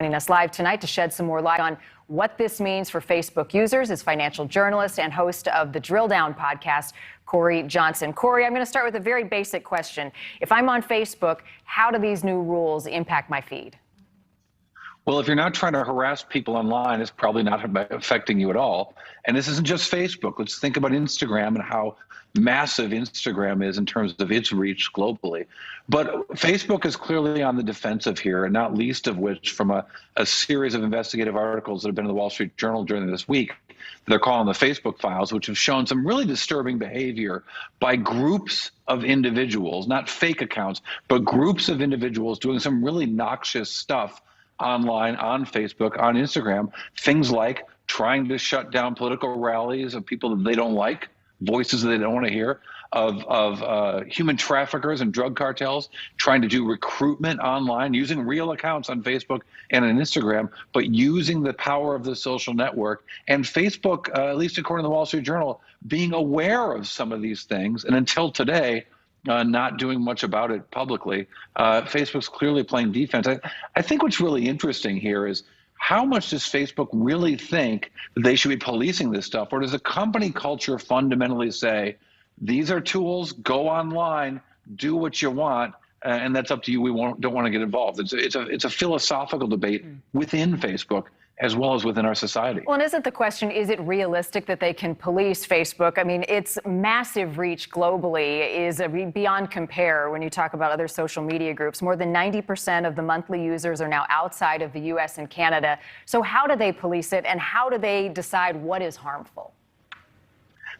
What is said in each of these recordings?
Joining us live tonight to shed some more light on what this means for Facebook users is financial journalist and host of the Drill Down podcast, Cory Johnson. Cory, I'm going to start with a very basic question. If I'm on Facebook, how do these new rules impact my feed? Well, if you're not trying to harass people online, it's probably not affecting you at all. And this isn't just Facebook. Let's think about Instagram and how massive Instagram is in terms of its reach globally. But Facebook is clearly on the defensive here, and not least of which from a series of investigative articles that have been in the Wall Street Journal during this week. They're calling the Facebook files, which have shown some really disturbing behavior by groups of individuals, not fake accounts, but groups of individuals doing some really noxious stuff online, on Facebook, on Instagram, things like trying to shut down political rallies of people that they don't like, voices that they don't want to hear, of human traffickers and drug cartels, trying to do recruitment online, using real accounts on Facebook and on Instagram, but using the power of the social network. And Facebook, at least according to the Wall Street Journal, being aware of some of these things, and until today, not doing much about it publicly. Facebook's clearly playing defense. I think what's really interesting here is how much does Facebook really think that they should be policing this stuff? Or does the company culture fundamentally say, these are tools, go online, do what you want, and that's up to you. We don't want to get involved. It's a philosophical debate within Facebook as well as within our society. Well, and isn't the question, is it realistic that they can police Facebook? I mean, its massive reach globally is beyond compare when you talk about other social media groups. More than 90% of the monthly users are now outside of the U.S. and Canada. So how do they police it, and how do they decide what is harmful?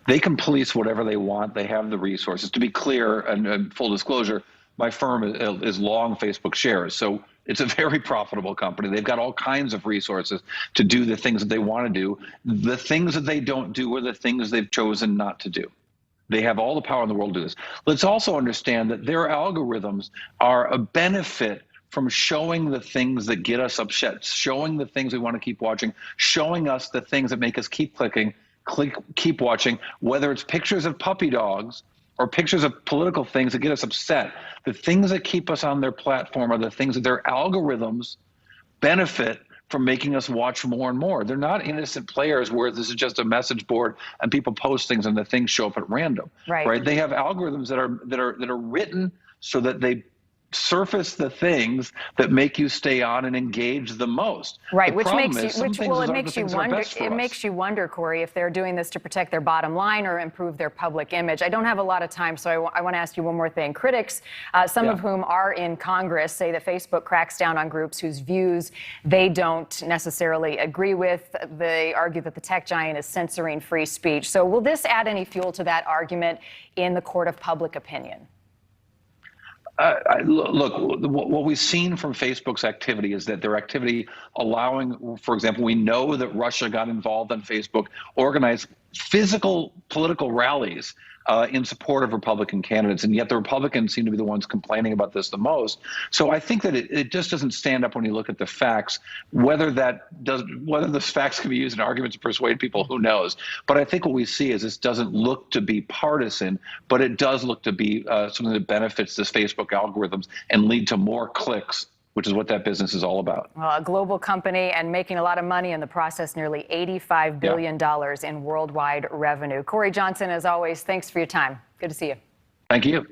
They can police whatever they want. They have the resources. To be clear, and full disclosure, my firm is long Facebook shares. So it's a very profitable company. They've got all kinds of resources to do the things that they want to do. The things that they don't do are the things they've chosen not to do. They have all the power in the world to do this. Let's also understand that their algorithms are a benefit from showing the things that get us upset, showing the things we want to keep watching, showing us the things that make us keep clicking, keep watching, whether it's pictures of puppy dogs or pictures of political things that get us upset. The things that keep us on their platform are the things that their algorithms benefit from making us watch more and more. They're not innocent players where this is just a message board and people post things and the things show up at random. Right? They have algorithms that are written so that they surface the things that make you stay on and engage the most. Right, which makes you wonder, Cory, if they're doing this to protect their bottom line or improve their public image. I don't have a lot of time, so I want to ask you one more thing. Critics, some of whom are in Congress, say that Facebook cracks down on groups whose views they don't necessarily agree with. They argue that the tech giant is censoring free speech. So will this add any fuel to that argument in the court of public opinion? Look, what we've seen from Facebook's activity is that their activity allowing, for example, we know that Russia got involved on Facebook, organized physical political rallies in support of Republican candidates, and yet the Republicans seem to be the ones complaining about this the most. So I think that it just doesn't stand up when you look at the facts. Whether the facts can be used in arguments to persuade people, who knows? But I think what we see is this doesn't look to be partisan, but it does look to be something that benefits this Facebook algorithms and lead to more clicks, which is what that business is all about. Well, a global company and making a lot of money in the process, nearly $85 billion in worldwide revenue. Cory Johnson, as always, thanks for your time. Good to see you. Thank you.